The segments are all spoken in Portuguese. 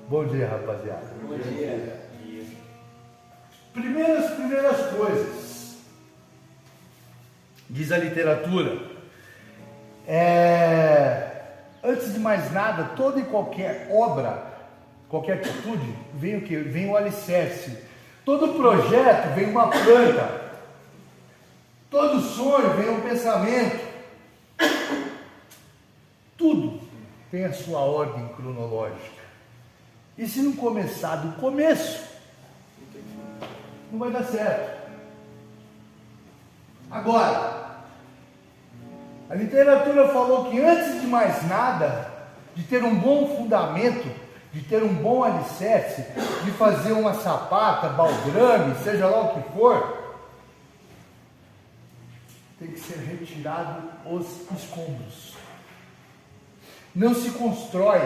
Bom dia, rapaziada. Bom dia. Primeiras coisas, diz a literatura, antes de mais nada, toda e qualquer obra, qualquer atitude, vem o quê? Vem o alicerce. Todo projeto vem uma planta. Todo sonho vem um pensamento. Tudo tem a sua ordem cronológica. E se não começar do começo, não vai dar certo. Agora, a literatura falou que antes de mais nada, de ter um bom fundamento, de ter um bom alicerce, de fazer uma sapata, baldrame, seja lá o que for, tem que ser retirado os escombros. Não se constrói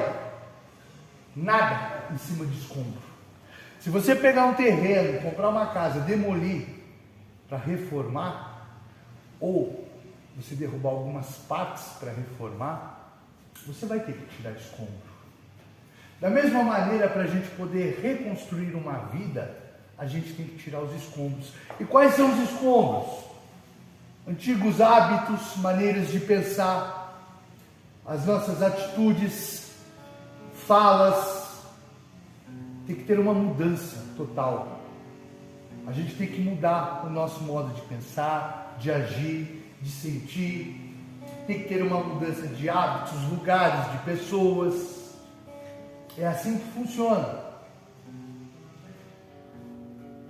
nada em cima de escombro. Se você pegar um terreno, comprar uma casa, demolir para reformar, ou você derrubar algumas partes para reformar, você vai ter que tirar escombro. Da mesma maneira, para a gente poder reconstruir uma vida, a gente tem que tirar os escombros. E quais são os escombros? Antigos hábitos, maneiras de pensar, as nossas atitudes, falas. Tem que ter uma mudança total. A gente tem que mudar o nosso modo de pensar, de agir, de sentir. Tem que ter uma mudança de hábitos, lugares, de pessoas. É assim que funciona.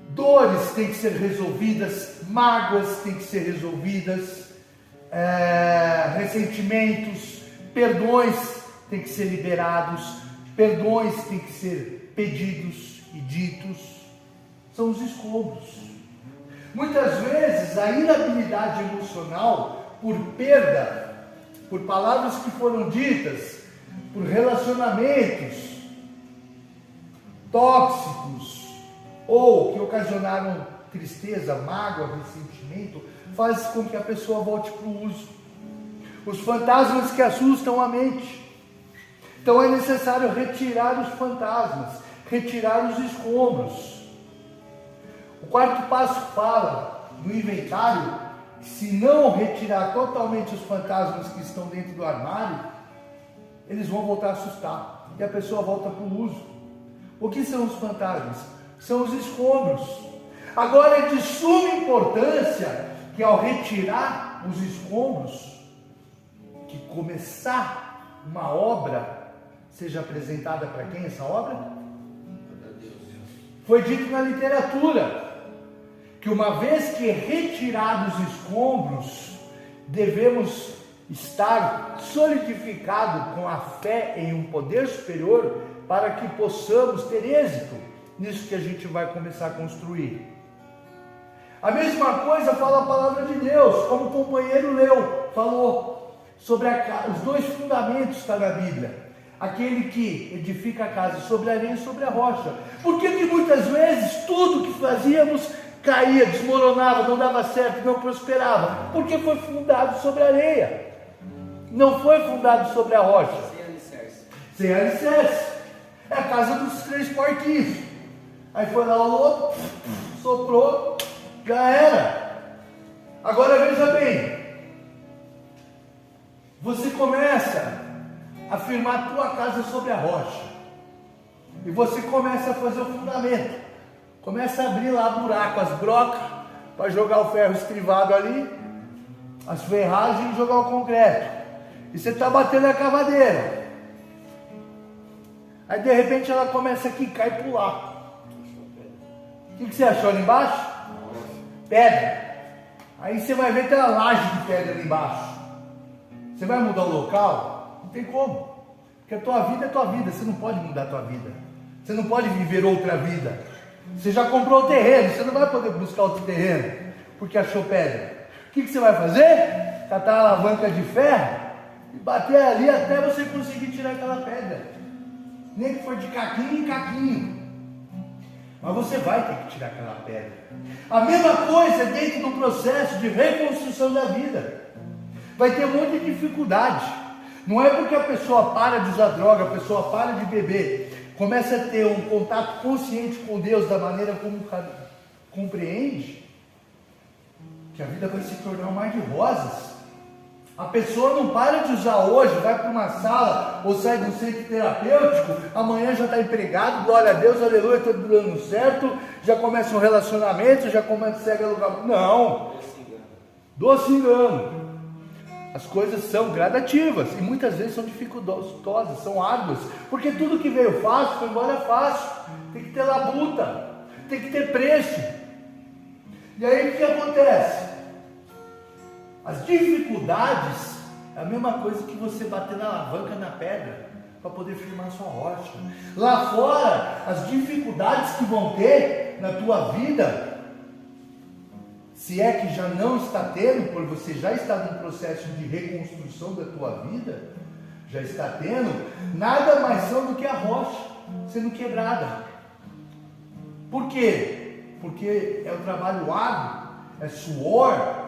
Dores têm que ser resolvidas, mágoas têm que ser resolvidas, ressentimentos, perdões têm que ser liberados, perdões têm que ser pedidos e ditos. São os escombros. Muitas vezes a inabilidade emocional, por perda, por palavras que foram ditas, por relacionamentos tóxicos, ou que ocasionaram tristeza, mágoa, ressentimento, faz com que a pessoa volte para o uso. Os fantasmas que assustam a mente. Então é necessário retirar os fantasmas, retirar os escombros. O quarto passo fala no inventário que se não retirar totalmente os fantasmas que estão dentro do armário, eles vão voltar a assustar e a pessoa volta para o uso. O que são os fantasmas? São os escombros. Agora é de suma importância que ao retirar os escombros, que começar uma obra seja apresentada para quem essa obra? Foi dito na literatura que uma vez que retirados os escombros, devemos estar solidificados com a fé em um poder superior para que possamos ter êxito nisso que a gente vai começar a construir. A mesma coisa fala a palavra de Deus, como o companheiro leu, falou sobre os dois fundamentos que está na Bíblia. Aquele que edifica a casa sobre a areia e sobre a rocha. Por que muitas vezes tudo que fazíamos caía, desmoronava, não dava certo, não prosperava? Porque foi fundado sobre a areia, não foi fundado sobre a rocha. Sem alicerce. Sem alicerce. É a casa dos 3 porquinhos. Aí foi lá o lobo, soprou, já era. Agora veja bem, você começa a firmar a tua casa sobre a rocha, e você começa a fazer o fundamento, começa a abrir lá buraco, as brocas, para jogar o ferro estrivado ali, as ferragens e jogar o concreto, e você está batendo a cavadeira, aí de repente ela começa a quicar e pular. O que você achou ali embaixo? Pedra. Aí você vai ver que tem uma laje de pedra ali embaixo. Você vai mudar o local? Não tem como. Porque a tua vida é tua vida. Você não pode mudar a tua vida. Você não pode viver outra vida. Você já comprou o terreno. Você não vai poder buscar outro terreno porque achou pedra. O que você vai fazer? Catar a alavanca de ferro e bater ali até você conseguir tirar aquela pedra. Nem que for de caquinho em caquinho. Mas você vai ter que tirar aquela pedra. A mesma coisa dentro do processo de reconstrução da vida. Vai ter um monte de dificuldade. Não é porque a pessoa para de usar droga, a pessoa para de beber, começa a ter um contato consciente com Deus da maneira como compreende, que a vida vai se tornar um mar de rosas. A pessoa não para de usar hoje, vai para uma sala ou sai de um centro terapêutico, amanhã já está empregado, glória a Deus, aleluia, está dando certo, já começa um relacionamento, já começa a ser lugar. Não, doce engano. As coisas são gradativas e muitas vezes são dificultosas, são árduas, porque tudo que veio fácil foi embora fácil. Tem que ter labuta, tem que ter preço. E aí o que acontece? As dificuldades é a mesma coisa que você bater na alavanca na pedra para poder firmar sua rocha. Lá fora, as dificuldades que vão ter na tua vida, se é que já não está tendo, porque você já está num processo de reconstrução da tua vida, já está tendo, nada mais são do que a rocha sendo quebrada. Por quê? Porque é um trabalho árduo, é suor,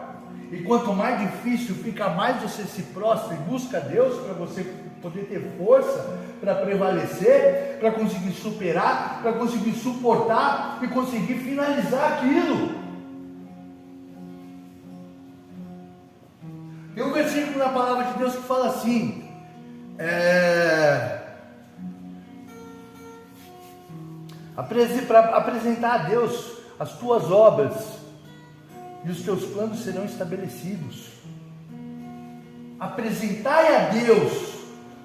e quanto mais difícil fica, mais você se prostra e busca Deus para você poder ter força para prevalecer, para conseguir superar, para conseguir suportar e conseguir finalizar aquilo. Tem um versículo na palavra de Deus que fala assim, para apresentar a Deus as tuas obras e os teus planos serão estabelecidos. Apresentai a Deus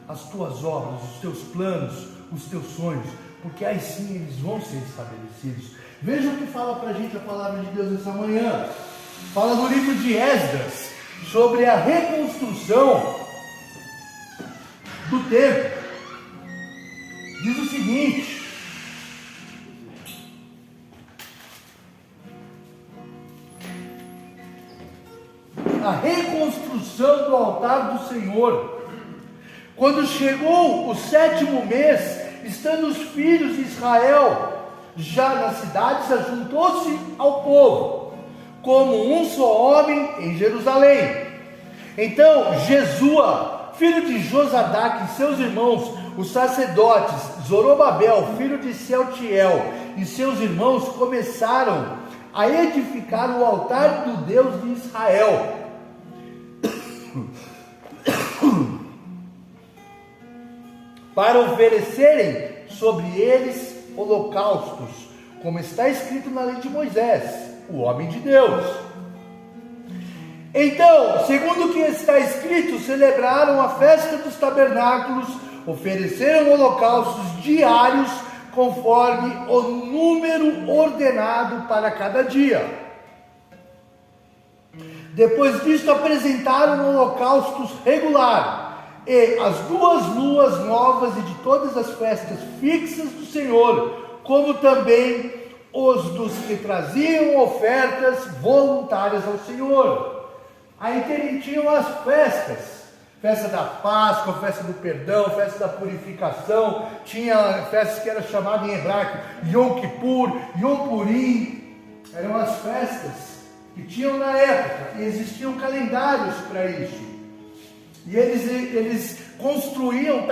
as tuas obras, os teus planos, os teus sonhos, porque aí sim eles vão ser estabelecidos. Veja o que fala para a gente a palavra de Deus essa manhã. Fala no livro de Esdras sobre a reconstrução do templo. Diz o seguinte: a reconstrução do altar do Senhor. Quando chegou o 7º mês, estando os filhos de Israel já na cidade, se ajuntou-se ao povo, como um só homem em Jerusalém. Então Jesua, filho de Josadaque, e seus irmãos, os sacerdotes, Zorobabel, filho de Sealtiel, e seus irmãos começaram a edificar o altar do Deus de Israel. Para oferecerem sobre eles holocaustos, como está escrito na lei de Moisés, o homem de Deus. Então, segundo o que está escrito, celebraram a festa dos tabernáculos, ofereceram holocaustos diários, conforme o número ordenado para cada dia. Depois disto, apresentaram holocaustos regular, e as 2 luas novas e de todas as festas fixas do Senhor, como também os dos que traziam ofertas voluntárias ao Senhor. Aí tinham as festas, festa da Páscoa, festa do perdão, festa da purificação, tinha festas que eram chamadas em hebraico Yom Kippur, Yom Purim, eram as festas que tinham na época, e existiam calendários para isso. E eles construíam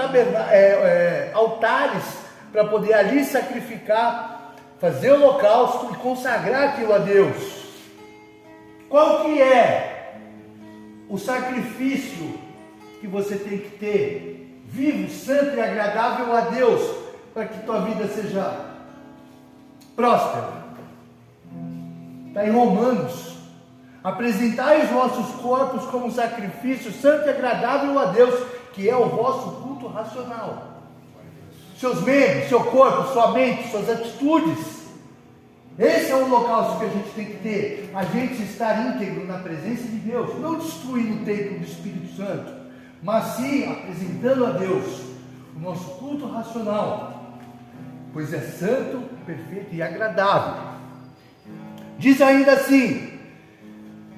altares para poder ali sacrificar, fazer holocausto e consagrar aquilo a Deus. Qual que é o sacrifício que você tem que ter? Vivo, santo e agradável a Deus, para que tua vida seja próspera. Está em Romanos. Apresentai os vossos corpos como sacrifício santo e agradável a Deus, que é o vosso culto racional. Seus membros, seu corpo, sua mente, suas atitudes. Esse é o holocausto que a gente tem que ter. A gente estar íntegro na presença de Deus, não destruindo o templo do Espírito Santo, mas sim apresentando a Deus o nosso culto racional, pois é santo, perfeito e agradável. Diz ainda assim: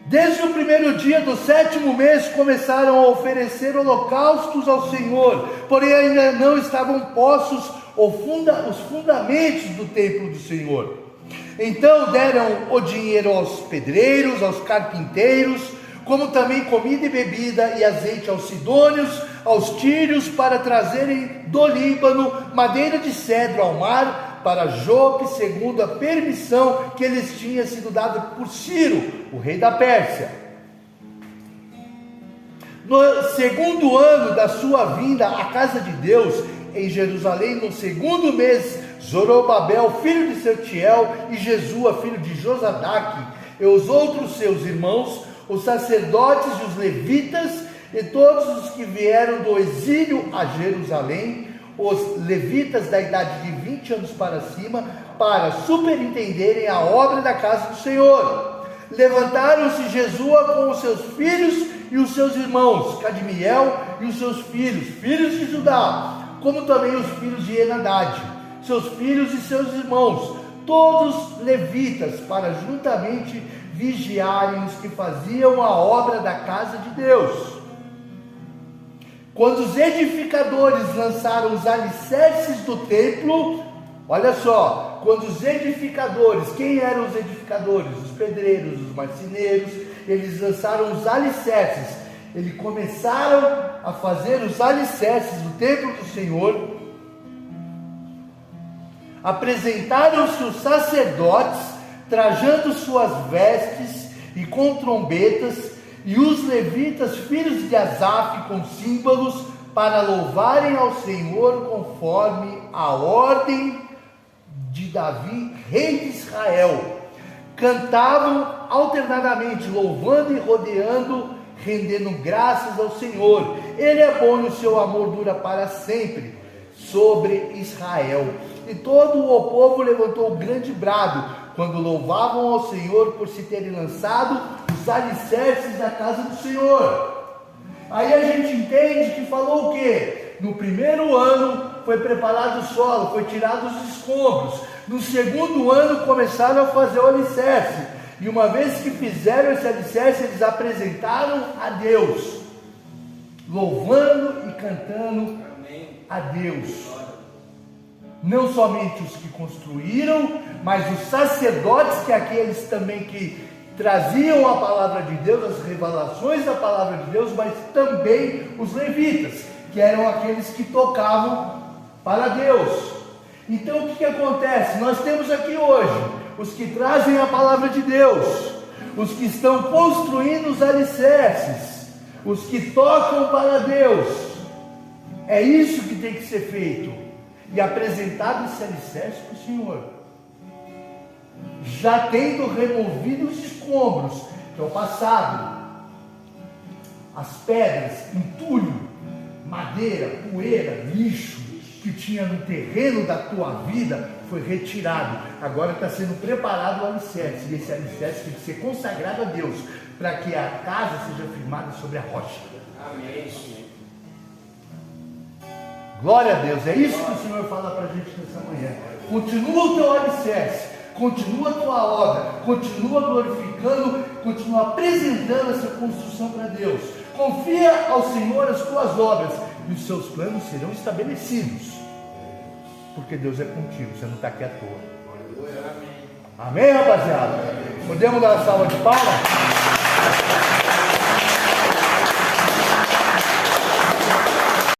desde o primeiro dia do 7º mês começaram a oferecer holocaustos ao Senhor, porém ainda não estavam postos os fundamentos do templo do Senhor. Então deram o dinheiro aos pedreiros, aos carpinteiros, como também comida e bebida e azeite aos sidônios, aos tírios para trazerem do Líbano madeira de cedro ao mar para Jope, segundo a permissão que lhes tinha sido dada por Ciro, o rei da Pérsia. No segundo ano da sua vinda à casa de Deus, em Jerusalém, no segundo mês, Zorobabel, filho de Sealtiel, e Jesua, filho de Josadaque, e os outros seus irmãos, os sacerdotes e os levitas, e todos os que vieram do exílio a Jerusalém, os levitas da idade de 20 anos para cima, para superintenderem a obra da casa do Senhor. Levantaram-se Jesua com os seus filhos e os seus irmãos, Cadmiel e os seus filhos, filhos de Judá, como também os filhos de Enadade, seus filhos e seus irmãos, todos levitas, para juntamente vigiarem os que faziam a obra da casa de Deus. Quando os edificadores lançaram os alicerces do templo, olha só, quando os edificadores, quem eram os edificadores? Os pedreiros, os marceneiros, eles lançaram os alicerces, eles começaram a fazer os alicerces do templo do Senhor. Apresentaram-se os sacerdotes, trajando suas vestes e com trombetas, e os levitas, filhos de Asaf, com símbolos, para louvarem ao Senhor conforme a ordem de Davi, rei de Israel. Cantavam alternadamente, louvando e rodeando, rendendo graças ao Senhor. Ele é bom e o seu amor dura para sempre sobre Israel. E todo o povo levantou um grande brado, quando louvavam ao Senhor por se terem lançado os alicerces da casa do Senhor. Aí a gente entende que falou o quê? No primeiro ano foi preparado o solo, foi tirado os escombros. No segundo ano começaram a fazer o alicerce. E uma vez que fizeram esse alicerce, eles apresentaram a Deus, louvando e cantando a Deus. Não somente os que construíram, mas os sacerdotes, que aqueles também que traziam a palavra de Deus, as revelações da palavra de Deus, mas também os levitas, que eram aqueles que tocavam para Deus. Então o que acontece? Nós temos aqui hoje os que trazem a palavra de Deus, os que estão construindo os alicerces, os que tocam para Deus. É isso que tem que ser feito. E apresentado esse alicerce para o Senhor, já tendo removido os escombros, que é o passado, as pedras, entulho, madeira, poeira, lixo que tinha no terreno da tua vida, foi retirado. Agora está sendo preparado o alicerce, e esse alicerce tem que ser consagrado a Deus, para que a casa seja firmada sobre a rocha. Amém, Senhor. Glória a Deus, é isso que o Senhor fala para a gente nessa manhã. Continua o teu alicerce, continua a tua obra, continua glorificando, continua apresentando essa construção para Deus. Confia ao Senhor as tuas obras, e os seus planos serão estabelecidos, porque Deus é contigo, você não está aqui à toa. Amém, rapaziada? Podemos dar uma salva de palmas?